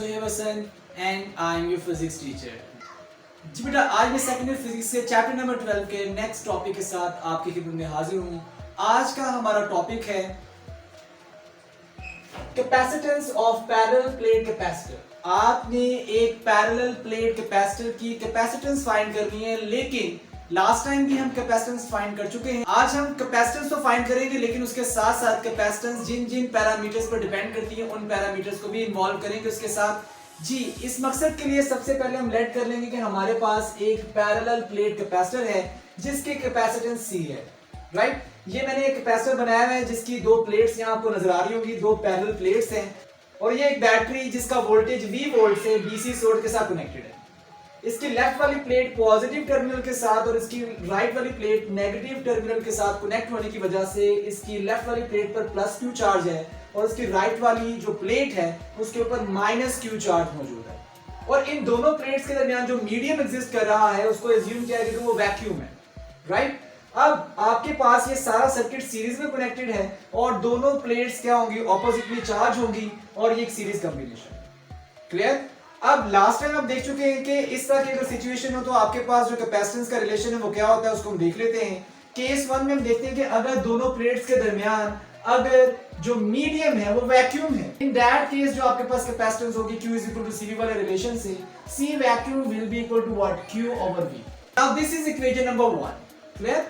Sohaib Hassan and I am your physics teacher. जी बेटा, आज मैं सेकेंड ईयर फिजिक्स के चैप्टर नंबर 12 के नेक्स्ट टॉपिक के साथ आपकी खिदमत में हाजिर हूँ। आज का हमारा टॉपिक है capacitance of parallel plate capacitor. आपने एक पैरेलल प्लेट कैपेसिटर की कैपेसिटेंस फाइंड करनी है, लेकिन लास्ट टाइम भी हम कैपेसिटेंस फाइंड कर चुके हैं। आज हम कैपेसिटेंस तो फाइंड करेंगे, लेकिन उसके साथ साथ कैपेसिटेंस जिन जिन पैरामीटर्स पर डिपेंड करती है उन पैरामीटर्स को भी इन्वॉल्व करेंगे उसके साथ। जी, इस मकसद के लिए सबसे पहले हम लेट कर लेंगे कि हमारे पास एक पैरेलल प्लेट कैपेसिटर है जिसकी कैपेसिटेंस C है, राइट। ये मैंने एक कैपेसिटर बनाया हुआ है जिसकी दो प्लेट्स यहाँ आपको नजर आ रही होंगी, दो पैरेलल प्लेट्स हैं, और ये एक बैटरी जिसका वोल्टेज V वोल्ट से DC सोर्स के साथ कनेक्टेड है। इसकी लेफ्ट वाली प्लेट पॉजिटिव टर्मिनल के साथ और इसकी राइट वाली प्लेट नेगेटिव टर्मिनल के साथ कनेक्ट होने की वजह से इसकी लेफ्ट वाली प्लेट पर प्लस Q चार्ज है और उसकी राइट वाली जो प्लेट है उसके ऊपर माइनस Q चार्ज मौजूद है। और इन दोनों प्लेट्स के दरमियान जो मीडियम एग्जिस्ट कर रहा है उसको एज्यूम किया गया कि वो वैक्यूम है, राइट। अब आपके पास ये सारा सर्किट सीरीज में कनेक्टेड है और दोनों प्लेट्स क्या होंगी, ऑपोजिटली चार्ज होंगी, और ये एक सीरीज कॉम्बिनेशन। क्लियर। अब लास्ट टाइम आप देख चुके हैं कि इस तरह की अगर सिचुएशन हो तो आपके पास जो कैपेसिटेंस का रिलेशन है वो क्या होता है, उसको हम देख लेते हैं। केस 1 में हम देखते हैं कि अगर दोनों प्लेट्स के दरमियान अगर जो मीडियम है वो वैक्यूम है, इन दैट केस जो आपके पास कैपेसिटेंस होगी Q is equal to CV वाले रिलेशन से C vacuum will be equal to what, Q over V। Now this is equation number 1। Clear.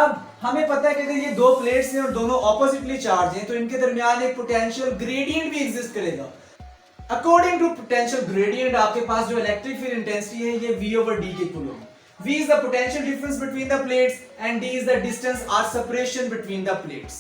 अब हमें पता है कि अगर ये दो प्लेट्स हैं और दोनों ऑपोजिटली चार्ज हैं तो इनके दरमियान एक पोटेंशियल ग्रेडियंट भी एग्जिस्ट करेगा। अकॉर्डिंग टू पोटेंशियल ग्रेडियंट आपके पास जो इलेक्ट्रिक फील्ड इंटेंसिटी है ये V ओवर D के इक्वल होगी। V is the potential difference between the plates and D is the distance or separation between the plates,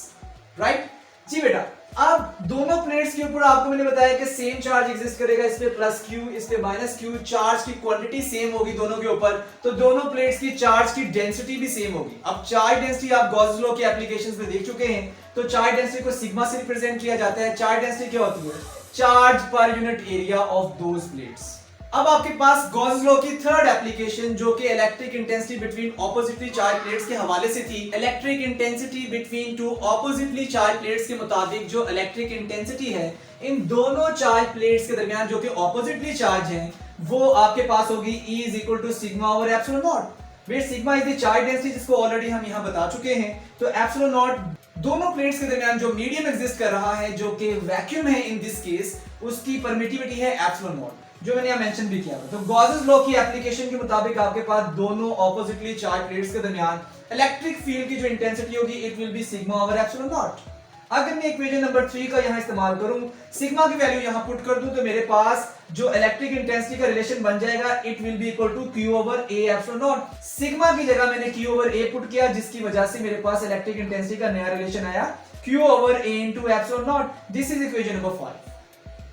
right? जी बेटा, अब दोनों प्लेट्स के ऊपर आपको मैंने बताया कि सेम चार्ज एग्जिस्ट करेगा, इस पे प्लस Q, इस पे माइनस Q, चार्ज की क्वांटिटी सेम होगी दोनों के ऊपर, तो दोनों प्लेट्स की चार्ज की डेंसिटी भी सेम होगी। अब चार्ज डेंसिटी आप गॉस लॉ के एप्लीकेशंस में देख चुके हैं, तो चार्ज डेंसिटी को सिग्मा से रिप्रेजेंट किया जाता है। चार्ज डेंसिटी क्या होती है, charge per unit area of those plates. अब आपके पास गॉस लॉ की थर्ड एप्लीकेशन जो कि electric intensity between oppositely charge plates के हवाले से थी। Electric intensity between two oppositely charge plates के मुताबिक जो इलेक्ट्रिक इंटेंसिटी है इन दोनों चार्ज प्लेट्स के दरमियान जो कि ऑपोजिटली चार्ज हैं वो आपके पास होगी E is equal to sigma over epsilon not, where sigma is the charge density जिसको ऑलरेडी हम यहां बता चुके हैं। तो एप्सिलॉन नॉट दोनों प्लेट्स के दरमियान जो मीडियम एग्जिस्ट कर रहा है जो कि वैक्यूम है इन दिस केस, उसकी परमिटिविटी है एप्सिलॉन नॉट, जो मैंने यहाँ मेंशन भी किया था। तो गॉसेस लॉ की एप्लीकेशन के मुताबिक आपके पास दोनों ऑपोजिटली चार्ज प्लेट्स के दरमियान इलेक्ट्रिक फील्ड की जो इंटेंसिटी होगी it will B sigma over epsilon not. अगर मैं इक्वेशन नंबर 3 का यहाँ इस्तेमाल करूं, सिग्मा की वैल्यू यहाँ पुट कर दूं, तो मेरे पास जो इलेक्ट्रिक इंटेंसिटी का रिलेशन बन जाएगा it will be equal to Q over A epsilon not. Sigma की जगह मैंने Q ओवर A पुट किया, जिसकी वजह से मेरे पास इलेक्ट्रिक इंटेंसिटी का नया रिलेशन आया Q over A into epsilon not. This is equation number 5।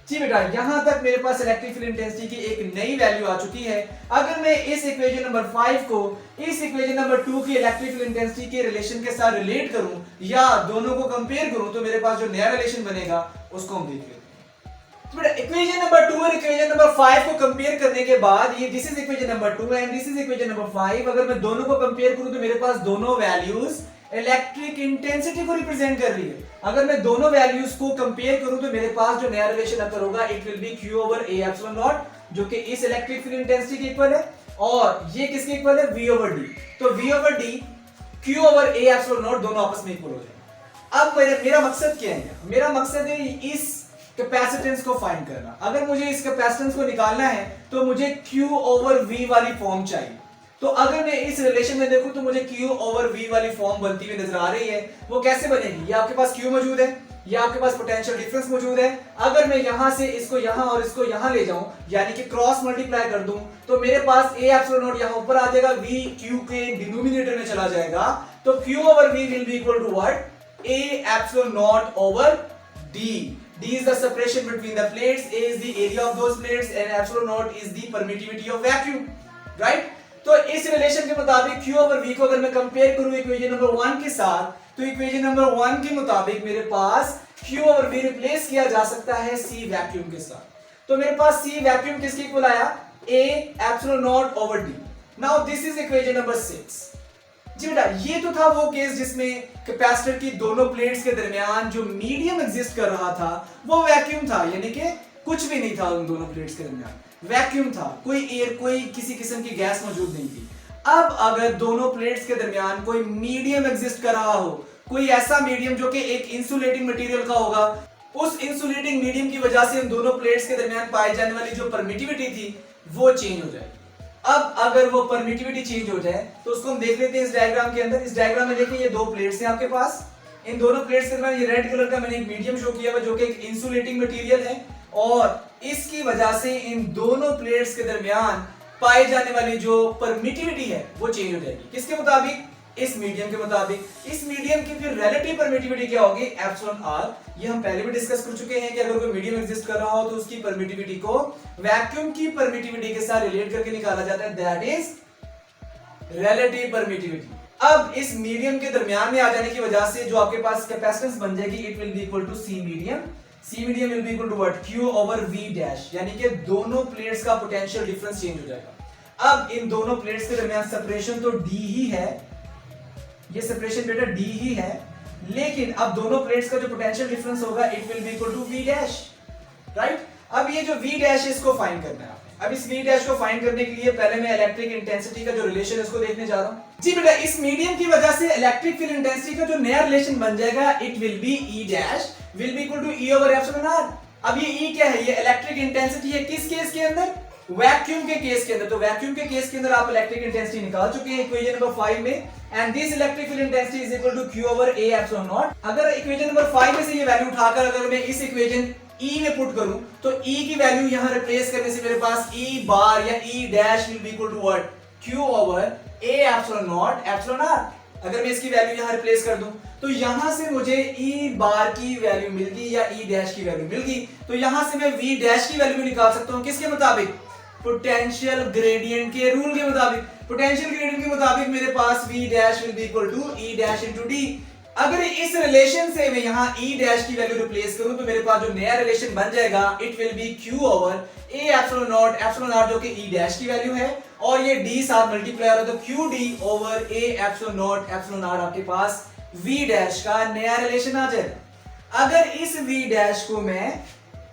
जी बेटा, यहां तक मेरे पास इलेक्ट्रिक फील्ड इंटेंसिटी की एक नई वैल्यू आ चुकी है। अगर मैं इस इक्वेशन नंबर 5 को इस इक्वेशन नंबर 2 की इलेक्ट्रिक फील्ड इंटेंसिटी के रिलेशन के साथ रिलेट करूं या दोनों को कंपेयर करूं तो मेरे पास जो नया रिलेशन बनेगा उसको हम देख लेते हैं। तो बेटा, इक्वेशन नंबर 2 और इक्वेशन नंबर 5 को कंपेयर करने के बाद ये this is equation number 2 and this is equation number 5। अगर मैं दोनों को कंपेयर करूं तो मेरे पास दोनों वैल्यूज इलेक्ट्रिक इंटेंसिटी को रिप्रेजेंट कर रही है। अगर मैं दोनों वैल्यूज को कंपेयर करूं तो मेरे पास जो नया रिलेशन अकर होगा it will be Q over A epsilon not, जो कि इस इलेक्ट्रिक फील्ड इंटेंसिटी के इक्वल है, और ये किसके इक्वल है, V ओवर D। तो V over D Q over A epsilon not दोनों आपस में इक्वल हो जाएंगे। अब मेरा मकसद क्या है, मेरा मकसद है इस कैपेसिटेंस को फाइंड करना। अगर मुझे इस कैपेसिटेंस को निकालना है तो मुझे Q ओवर V वाली फॉर्म चाहिए। तो अगर मैं इस रिलेशन में देखूं तो मुझे Q ओवर V वाली फॉर्म बनती हुई नजर आ रही है। वो कैसे बनेगी, ये आपके पास Q मौजूद है, ये आपके पास पोटेंशियल डिफरेंस मौजूद है। अगर मैं यहां से इसको यहां और इसको यहां ले जाऊं, यानी कि क्रॉस मल्टीप्लाई कर दूं, तो मेरे पास A एप्सिलॉन नॉट यहां ऊपर आ जाएगा, V Q के डिनोमिनेटर में चला जाएगा। तो Q over V will be equal to what, A epsilon not over D। D is the separation between the plates, A is the area of those plates and epsilon naught is the permittivity of vacuum, right? तो इस relation के मुताबिक Q over V को अगर मैं compare करूं equation number 1 के साथ, तो इक्वेशन नंबर 1 के मुताबिक मेरे पास Q ओवर V रिप्लेस किया जा सकता है C वैक्यूम के साथ। तो मेरे पास C वैक्यूम किसके इक्वल आया, A epsilon not over D। Now this is equation number 6। जी बेटा, ये तो था वो केस जिसमें कैपेसिटर की दोनों प्लेट्स के दरमियान जो मीडियम एग्जिस्ट कर रहा था वो वैक्यूम था, यानी कि कुछ भी नहीं था उन दोनों प्लेट्स के दरमियान, वैक्यूम था, कोई एयर, कोई किसी किस्म की गैस मौजूद नहीं थी। अब अगर दोनों प्लेट्स के दरमियान कोई मीडियम एग्जिस्ट कर रहा हो, कोई ऐसा मीडियम जो कि एक इंसुलेटिंग मटेरियल का होगा, उस इंसुलेटिंग मीडियम की वजह से इन दोनों प्लेट्स के दरमियान पाई जाने वाली जो परमिटिविटी थी वो चेंज हो जाएगी। अब अगर वो परमिटिविटी चेंज हो जाए तो उसको हम देख लेते हैं इस डायग्राम के अंदर। इस डायग्राम में देखिए ये दो प्लेट्स हैं आपके पास, इन दोनों प्लेट्स के दरमियान ये रेड कलर का मैंने एक मीडियम शो किया हुआ जो कि एक इंसुलेटिंग मटेरियल है, और इसकी वजह से इन दोनों प्लेट्स के दरमियान पाई जाने वाली जो परमिटिविटी है वो चेंज हो जाएगी। किसके मुताबिक? इस मीडियम के मुताबिक। इस मीडियम की फिर रिलेटिव परमिटिविटी क्या होगी? Epsilon R. ये हम पहले भी डिस्कस कर चुके हैं कि अगर कोई मीडियम एग्जिस्ट कर रहा हो तो उसकी परमिटिविटी को वैक्यूम की परमिटिविटी के साथ रिलेट करके निकाला जाता है, दैट इज रिलेटिव परमिटिविटी। अब इस मीडियम के दरमियान में आ जाने की वजह से जो आपके पास कैपेसिटेंस बन जाएगी, it will be equal to C medium. C medium will be equal to what? Q over V dash, यानी कि दोनों प्लेट्स का पोटेंशियल डिफरेंस चेंज हो जाएगा। अब इन दोनों प्लेट्स के दरमियान सेपरेशन तो D ही है, ये सेपरेशन बेटा D ही है, लेकिन अब दोनों प्लेट्स का जो पोटेंशियल डिफरेंस होगा it will be equal to V dash, right. अब ये जो V डैश है इसको फाइंड करना है। अब इस V डैश को फाइंड करने के लिए पहले मैं इलेक्ट्रिक इंटेंसिटी का जो रिलेशन है उसको देखने जा रहा हूं। जी बेटा, इस मीडियम की वजह से इलेक्ट्रिक फील्ड इंटेंसिटी का जो नया रिलेशन बन जाएगा, it will be E dash will be equal to E over epsilon R. अब ये E क्या है? ये इलेक्ट्रिक इंटेंसिटी है, किस केस के अंदर? वैक्यूम के केस के अंदर। तो वैक्यूम के केस के अंदर आप इलेक्ट्रिक इंटेंसिटी निकाल चुके हैं इक्वेशन नंबर 5 में, and this electric field intensity is equal to Q over A epsilon not. अगर इक्वेशन नंबर 5 में से ये वैल्यू उठाकर अगर मैं इस इक्वेशन E में पुट करूं तो E की वैल्यू यहां रिप्लेस करने से मेरे पास E बार या E dash will be equal to what? Q over A epsilon not epsilon R। अगर मैं इसकी वैल्यू यहां रिप्लेस कर दूं तो यहां से मुझे E बार की वैल्यू मिल गई या E डैश की वैल्यू मिल गई, तो यहां से मैं V डैश की वैल्यू भी निकाल सकता हूं। किसके मुताबिक? पोटेंशियल ग्रेडियंट के रूल के मुताबिक। पोटेंशियल ग्रेडियंट के मुताबिक मेरे पास V dash will be equal to E dash into D। अगर इस रिलेशन से मैं यहाँ E डैश की वैल्यू रिप्लेस करूं तो मेरे पास जो नया रिलेशन बन जाएगा it will be Q over A epsilon not epsilon R, जो कि E डैश की वैल्यू है, और ये D साथ मल्टीप्लाई हो तो QD over A epsilon not epsilon R आपके पास V डैश का नया रिलेशन आ जाएगा। अगर इस V डैश को मैं,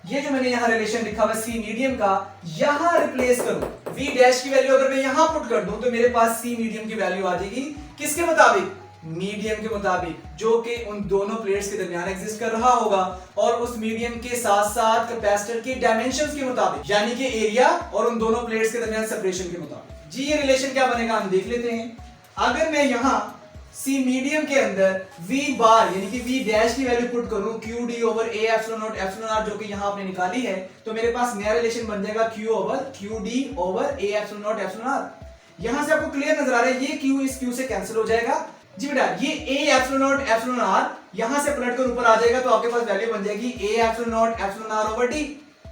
ये जो मैंने यहाँ रिलेशन लिखा हुआ C मीडियम का, यहाँ रिप्लेस करूं, V डैश की वैल्यू अगर मैं यहाँ पुट कर दूं तो मेरे पास C मीडियम की वैल्यू आ जाएगी किसके मुताबिक? मीडियम के मुताबिक, जो कि उन दोनों प्लेट्स के दरमियान एग्जिस्ट कर रहा होगा, और उस मीडियम के साथ साथ कैपेसिटर की डायमेंशंस के मुताबिक, यानी कि एरिया और उन दोनों प्लेट्स के दरमियान सेपरेशन के मुताबिक। जी ये रिलेशन क्या बनेगा हम देख लेते हैं। अगर मैं यहाँ C मीडियम के अंदर V बार यानी कि V डैश की वैल्यू पुट करूं QD over A epsilon not epsilon R, जो कि यहाँ आपने निकाली है, तो मेरे पास नया रिलेशन बन जाएगा Q over QD over A epsilon not epsilon R। यहां से आपको क्लियर नजर आ रहा है, ये Q इस Q से कैंसिल हो जाएगा। जी बेटा, ये A epsilon not epsilon R यहां से पलट कर ऊपर आ जाएगा, तो आपके पास वैल्यू बन जाएगी A epsilon not epsilon R over D।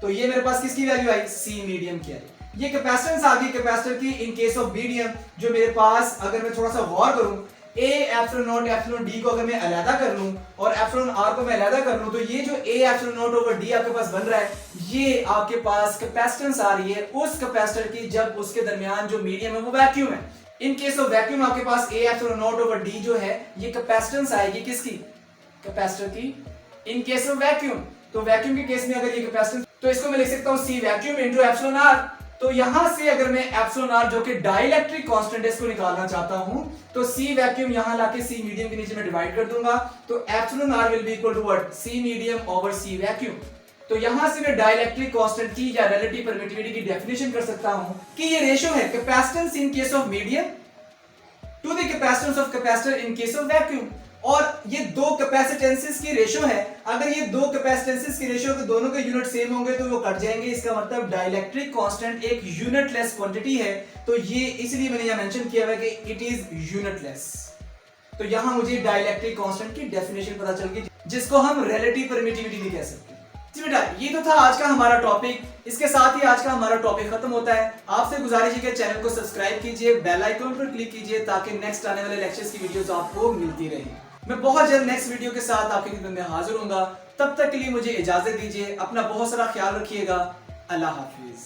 तो ये मेरे पास किसकी वैल्यू आई? C मीडियम की आई। ये कैपेसिटेंस आ गई कैपेसिटर की इन केस ऑफ मीडियम, जो मेरे पास, अगर मैं थोड़ा सा गौर करूं, A epsilon not epsilon D को अगर मैं अलग कर लूं और एप्सिलॉन R को मैं अलग कर लूं, तो ये जो A epsilon not over D आपके पास बन रहा है, ये आपके पास कैपेसिटेंस आ रही है उस कैपेसिटर की जब उसके दरमियान जो मीडियम है वो वैक्यूम है। इन केस ऑफ वैक्यूम आपके पास A epsilon not over D जो है ये कैपेसिटेंस आएगी किसकी? कैपेसिटर की। इन केस ऑफ वैक्यूम, तो वैक्यूम के केस में अगर ये कैपेसिटेंस, तो इसको मैं लिख सकता हूं C vacuum into epsilon R। तो यहां से अगर मैं एप्सिलॉन R जो कि डाइलेक्ट्रिक कांस्टेंट है इसको निकालना चाहता हूं, तो C वैक्यूम यहां लाके C मीडियम के नीचे में डिवाइड कर दूंगा, तो epsilon R will be equal to what? C medium over C vacuum. तो यहां से मैं डाइलेक्ट्रिक कांस्टेंट की या रिलेटिव परमिटिविटी की डेफिनेशन कर सकता हूं कि ये रेशियो है capacitance in case of medium to the capacitance of capacitor in case of vacuum, और ये दो कैपेसिटेंसेस की रेशियो है। अगर ये दो कैपेसिटेंसेस की रेशियो के दोनों के यूनिट सेम होंगे तो वो कट जाएंगे, इसका मतलब डाइलेक्ट्रिक कांस्टेंट एक यूनिटलेस क्वांटिटी है। तो ये इसलिए मैंने यहां मेंशन किया हुआ है कि इट इज यूनिटलेस। तो यहां मुझे डाइलेक्ट्रिक कांस्टेंट की डेफिनेशन पता चल गई, जिसको हम रिलेटिव परमिटिविटी भी कह सकते हैं। जी बेटा, ये तो था आज का हमारा टॉपिक। इसके साथ ही आज का हमारा टॉपिक खत्म होता है। आपसे गुजारिश है कि चैनल को सब्सक्राइब कीजिए, बेल आइकन पर क्लिक कीजिए ताकि नेक्स्ट आने वाले लेक्चर्स की वीडियोस आपको मिलती रहे। मैं बहुत जल्द नेक्स्ट वीडियो के साथ आपकी खिदमत में हाजिर होऊंगा। तब तक के लिए मुझे इजाजत दीजिए। अपना बहुत सारा ख्याल रखिएगा। अल्लाह हाफिज।